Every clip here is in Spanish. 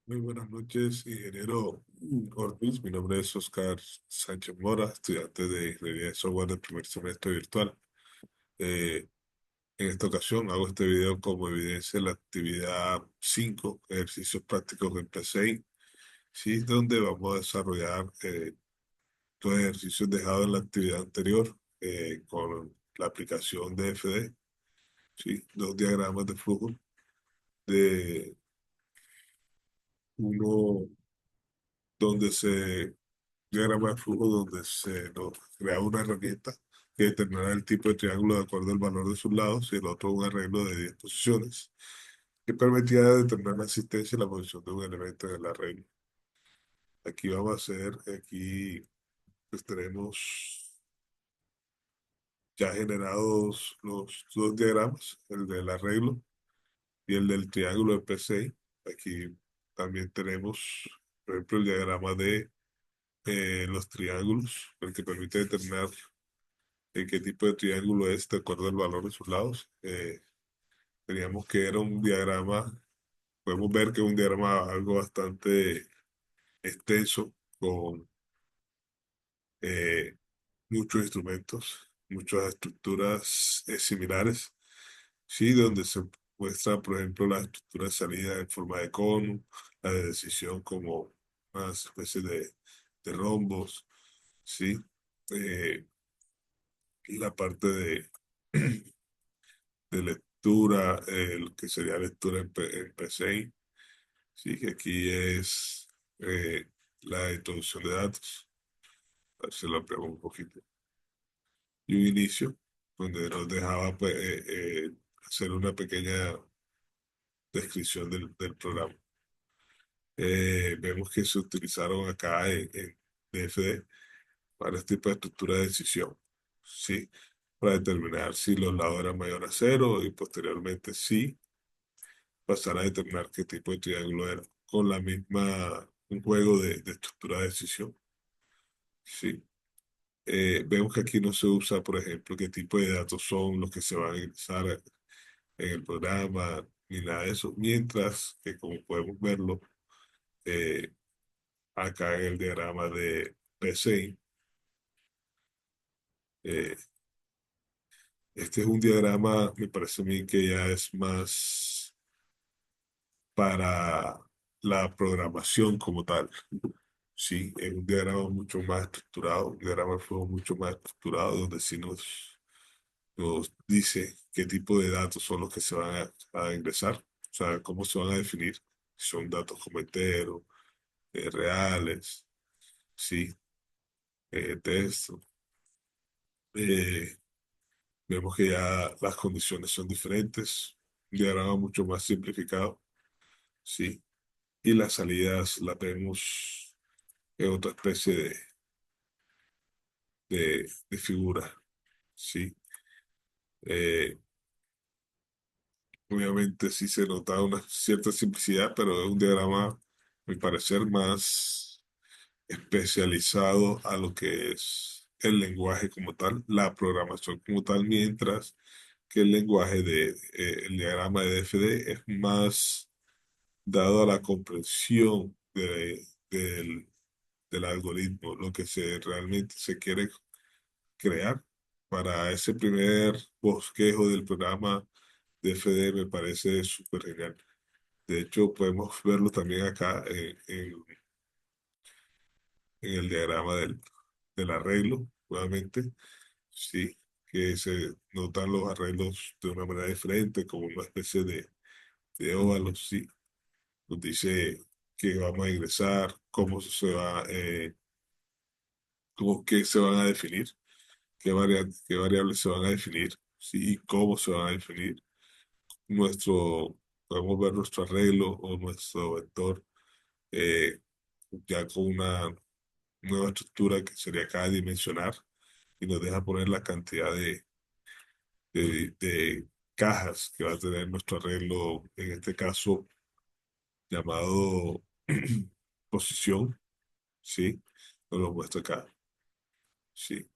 Muy buenas noches, ingeniero Ortiz. Mi nombre es Oscar Sánchez Mora, estudiante de Ingeniería de Software del primer semestre virtual. Eh, en esta ocasión hago este video como evidencia de la actividad 5, ejercicios prácticos en PCI, ¿sí? Donde vamos a desarrollar los ejercicios dejados en la actividad anterior con la aplicación de FD, ¿sí? Dos diagramas de flujo de uno donde se diagrama de flujo donde se nos crea una herramienta que determinará el tipo de triángulo de acuerdo al valor de sus lados y el otro un arreglo de 10 posiciones que permitía determinar la existencia y la posición de un elemento en el arreglo. Aquí vamos a hacer, aquí pues tenemos ya generados los dos diagramas, el del arreglo y el del triángulo de PCI. Aquí también tenemos, por ejemplo, el diagrama de los triángulos, el que permite determinar qué tipo de triángulo es de acuerdo al valor de sus lados. Teníamos que era un diagrama, podemos ver que es un diagrama algo bastante extenso, con eh, muchos instrumentos, muchas estructuras similares, sí, donde se muestra, por ejemplo, la estructura de salida en forma de cono, la de decisión como una especie de rombos, sí, y la parte de lectura, lo que sería lectura en PCI. Sí, que aquí es la introducción de datos. A ver si lo pego un poquito. Y un inicio, donde nos dejaba pues, hacer una pequeña descripción del programa. Vemos que se utilizaron acá en DFD varios tipos de estructura de decisión, ¿sí? Para determinar si los lados eran mayor a cero y posteriormente sí pasar a determinar qué tipo de triángulo era, con la misma, un juego de estructura de decisión. Sí. Vemos que aquí no se usa, por ejemplo, qué tipo de datos son los que se van a ingresar en el programa, ni nada de eso, mientras que como podemos verlo eh, acá en el diagrama de PCI, eh, este es un diagrama, me parece a mí que ya es más para la programación como tal. Sí, es un diagrama mucho más estructurado, un diagrama de flujo mucho más estructurado, donde sí nos dice qué tipo de datos son los que se van a ingresar, o sea, cómo se van a definir, si son datos como enteros, reales, sí, texto. Eh, Vemos que ya las condiciones son diferentes, un diagrama mucho más simplificado, sí, y las salidas las vemos en otra especie de figura, sí. Eh, Obviamente sí se nota una cierta simplicidad, pero es un diagrama, a mi parecer, más especializado a lo que es el lenguaje como tal, la programación como tal, mientras que el lenguaje el diagrama de DFD es más dado a la comprensión del algoritmo, lo que realmente se quiere crear. Para ese primer bosquejo del programa DFD me parece súper genial. De hecho, podemos verlo también acá en el diagrama del arreglo, nuevamente, sí, que se notan los arreglos de una manera diferente, como una especie de óvalos, sí. Nos dice que vamos a ingresar, cómo se va, cómo que se van a definir, qué variables se van a definir, sí, y cómo se van a definir. Podemos ver nuestro arreglo o nuestro vector eh, ya con una nueva estructura que sería cada dimensionar y nos deja poner la cantidad de cajas que va a tener nuestro arreglo, en este caso llamado posición, ¿sí? Nos lo muestra acá, ¿sí?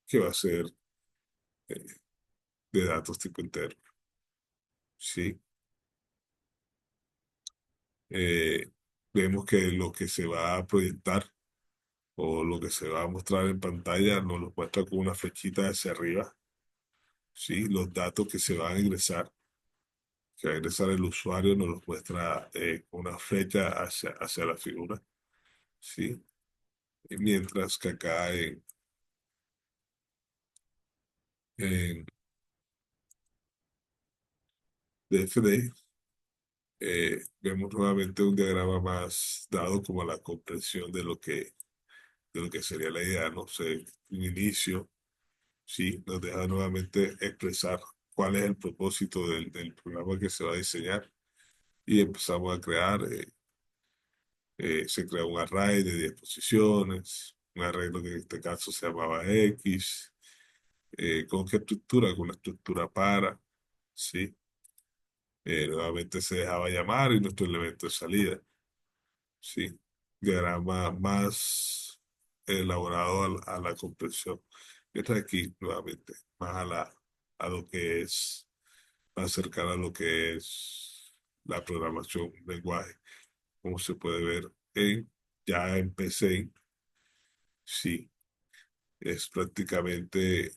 Que va a ser eh, de datos tipo entero, ¿sí? Eh, vemos que lo que se va a proyectar o lo que se va a mostrar en pantalla nos lo muestra con una flechita hacia arriba, ¿sí? Los datos que va a ingresar el usuario nos los muestra con una flecha hacia la figura, ¿sí? Y mientras que acá en DFD vemos nuevamente un diagrama más dado como la comprensión de lo que sería la idea, no sé, un inicio, ¿sí? Nos deja nuevamente expresar cuál es el propósito del programa que se va a diseñar y empezamos a crear, se crea un array de 10 posiciones, un array que en este caso se llamaba X, ¿con qué estructura? Con la estructura para, ¿sí? Nuevamente se dejaba llamar y nuestro elemento de salida, ¿sí? Diagrama más elaborado a la comprensión. Esta de aquí, nuevamente, más a lo que es, más cercana a lo que es la programación, un lenguaje, como se puede ver ya en PC, sí, es prácticamente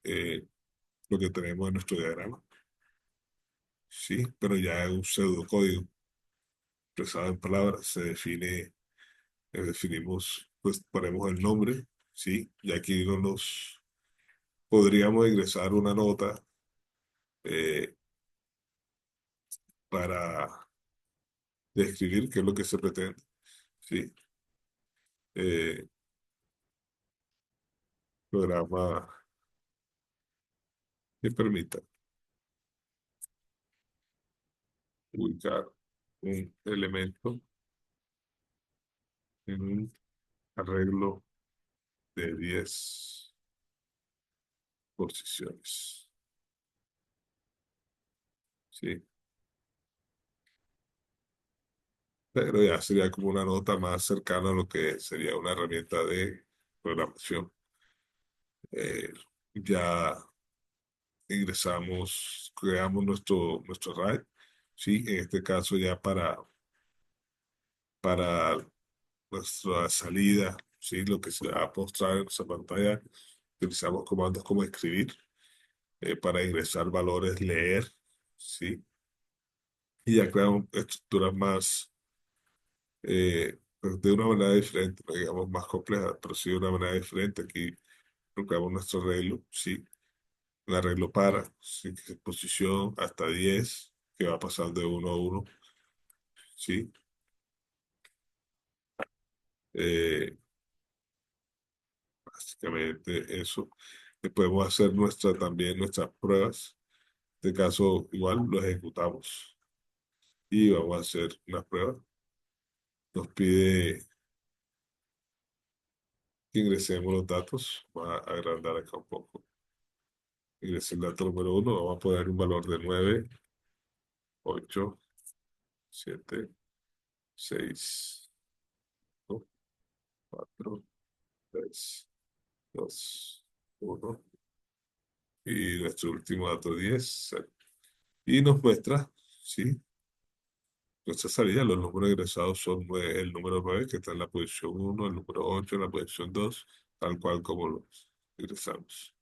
eh, lo que tenemos en nuestro diagrama, sí, pero ya es un pseudocódigo expresado en palabras, se define, definimos, pues ponemos el nombre, sí, y aquí no nos podríamos ingresar una nota eh, para describir qué es lo que se pretende, sí, eh, programa que permita ubicar un elemento en un arreglo de 10 posiciones, sí, pero ya sería como una nota más cercana a lo que sería una herramienta de programación. Eh, ya ingresamos, creamos nuestro RAID, ¿sí? En este caso ya para nuestra salida, ¿sí? Lo que se va a mostrar en nuestra pantalla, utilizamos comandos como escribir para ingresar valores, leer, ¿sí? Y ya creamos estructuras más, pues, de una manera diferente, no digamos más compleja, pero sí de una manera diferente. Aquí creamos nuestro arreglo, ¿sí? Un arreglo para, ¿sí? Que es posición hasta 10 que va pasando de uno a uno, ¿sí? Eh, Básicamente eso. Podemos hacer también nuestras pruebas. En este caso, igual lo ejecutamos y vamos a hacer una prueba. Nos pide que ingresemos los datos. Voy a agrandar acá un poco. Ingresé el dato número uno. Vamos a poner un valor de 9, 8, 7, 6, 4, 3, 2, 1. Y nuestro último dato 10. Y nos muestra, ¿sí? Nuestra salida, los números ingresados son el número 9 que está en la posición uno, el número 8 en la posición 2, tal cual como los ingresamos.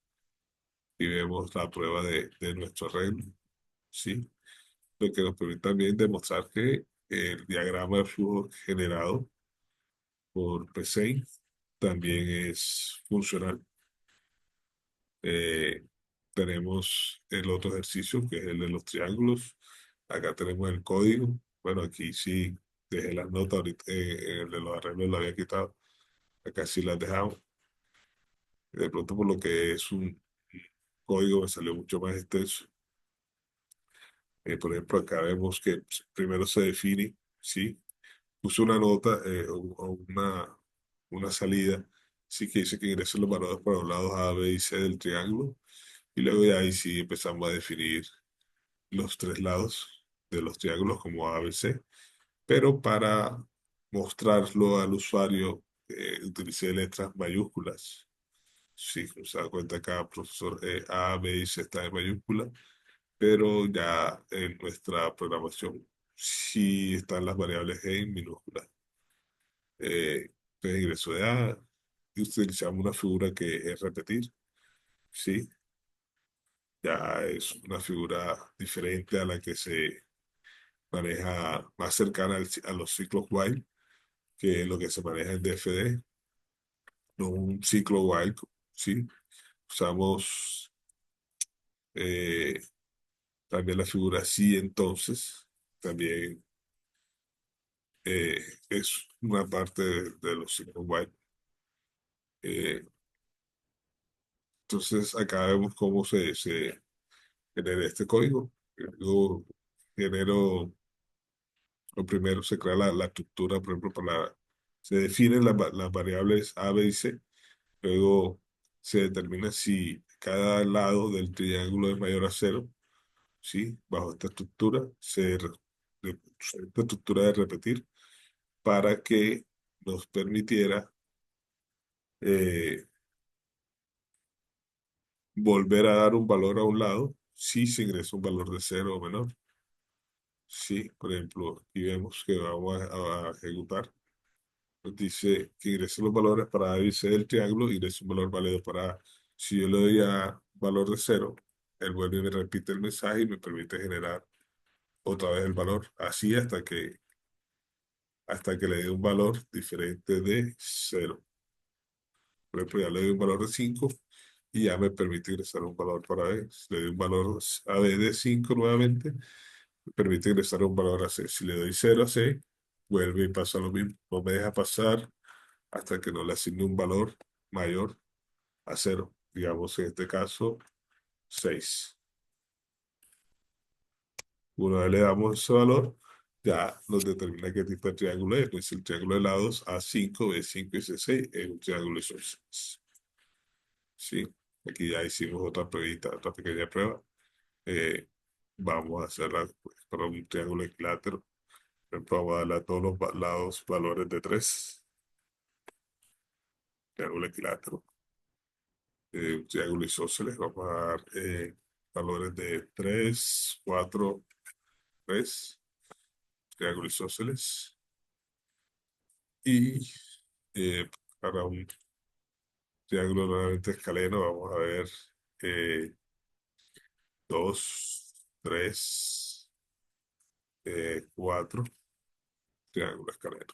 Y vemos la prueba de nuestro arreglo, ¿sí? Lo que nos permite también demostrar que el diagrama de flujo generado por PSEI también es funcional. Eh, Tenemos el otro ejercicio, que es el de los triángulos. Acá tenemos el código. Bueno, aquí sí dejé las notas, ahorita en el de los arreglos lo había quitado. Acá sí las dejamos. De pronto por lo que es un código me salió mucho más extenso. Por ejemplo, acá vemos que primero se define, ¿sí? Puse una nota o una salida, sí que dice que ingresen los valores para los lados A, B y C del triángulo. Y luego ya ahí sí empezamos a definir los tres lados de los triángulos como ABC, pero para mostrarlo al usuario utilicé letras mayúsculas. Sí, como se da cuenta acá, profesor, A, B y C está en mayúscula, pero ya en nuestra programación si están las variables en minúsculas. Entonces ingreso de A y utilizamos una figura que es repetir, ¿sí? Ya es una figura diferente a la que se maneja más cercana a los ciclos while, que lo que se maneja en DFD, no un ciclo while, ¿sí? Usamos eh, también la figura sí, entonces, también eh, es una parte de los ciclos while. Eh, entonces acá vemos cómo se genera este código. Yo genero, lo primero se crea la estructura, por ejemplo, se definen las variables A, B y C. Luego se determina si cada lado del triángulo es mayor a cero, ¿sí? Bajo esta estructura, esta estructura de repetir para que nos permitiera eh, volver a dar un valor a un lado si se ingresa un valor de cero o menor. Sí, por ejemplo, aquí vemos que vamos a ejecutar. Nos dice que ingrese los valores para A y C del triángulo, ingrese un valor válido para A. Si yo le doy a valor de cero, él vuelve y me repite el mensaje y me permite generar otra vez el valor, así hasta que le dé un valor diferente de cero. Por ejemplo, ya le doy un valor de 5 y ya me permite ingresar un valor para B. Si le doy un valor a B de 5 nuevamente, me permite ingresar un valor a C. Si le doy cero a C, vuelve y pasa lo mismo. No me deja pasar hasta que no le asigne un valor mayor a cero. Digamos, en este caso, 6. Una vez le damos ese valor, ya nos determina qué tipo de triángulo es. Pues el triángulo de lados A5, B5 y C6 es un triángulo isósceles. Sí, aquí ya hicimos otra pruebita, otra pequeña prueba. Eh, Vamos a hacerla pues, para un triángulo equilátero. Por ejemplo, vamos a darle a todos los lados valores de 3. Triángulo equilátero. Un triángulo isósceles, vamos a dar valores de 3, 4, 3. Triángulo isósceles. Y para un triángulo nuevamente escaleno, vamos a ver eh, 2, 3, 4 triángulo escaleno.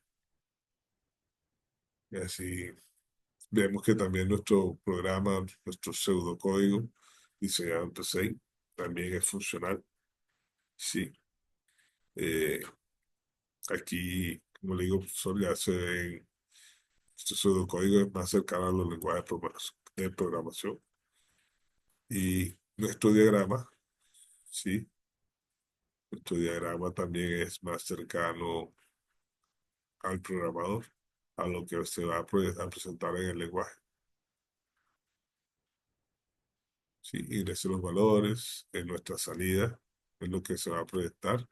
Y así vemos que también nuestro programa, nuestro pseudocódigo diseñado en P6 también es funcional. Sí, eh, aquí, como le digo, profesor, ya se ven, este pseudocódigo es más cercano a los lenguajes de programación. Y nuestro diagrama, sí, nuestro diagrama también es más cercano al programador, a lo que se va a presentar en el lenguaje. Sí, ingrese los valores en nuestra salida, es lo que se va a proyectar,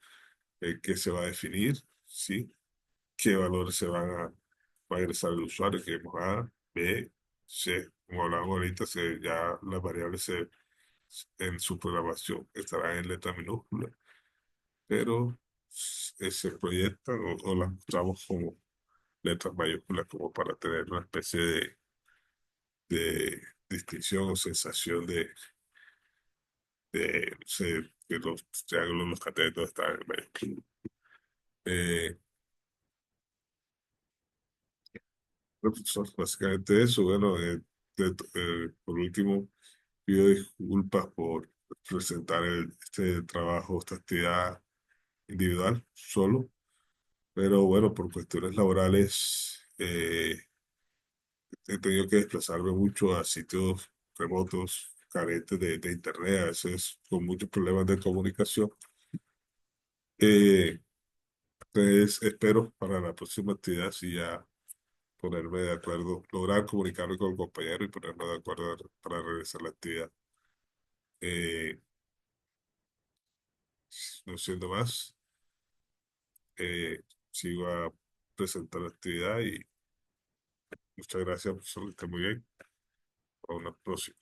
qué se va a definir, sí, qué valores va a ingresar el usuario, que vemos A, B, C. Como hablamos ahorita, ya las variables en su programación estarán en letra minúscula, pero se proyectan o las mostramos como letras mayúsculas como para tener una especie de distinción o sensación no sé, que los triángulos, los catetos están en mayúsculas. Eh, Profesor, básicamente eso. Bueno, por último, pido disculpas por presentar este trabajo, esta actividad individual, solo, pero bueno, por cuestiones laborales he tenido que desplazarme mucho a sitios remotos, carentes de internet, a veces con muchos problemas de comunicación. Eh, entonces, espero para la próxima actividad, si ya ponerme de acuerdo, lograr comunicarme con el compañero y ponerme de acuerdo para realizar la actividad. Eh, no siendo más, eh, sigo a presentar la actividad y muchas gracias, profesor, que esté muy bien. A una próxima.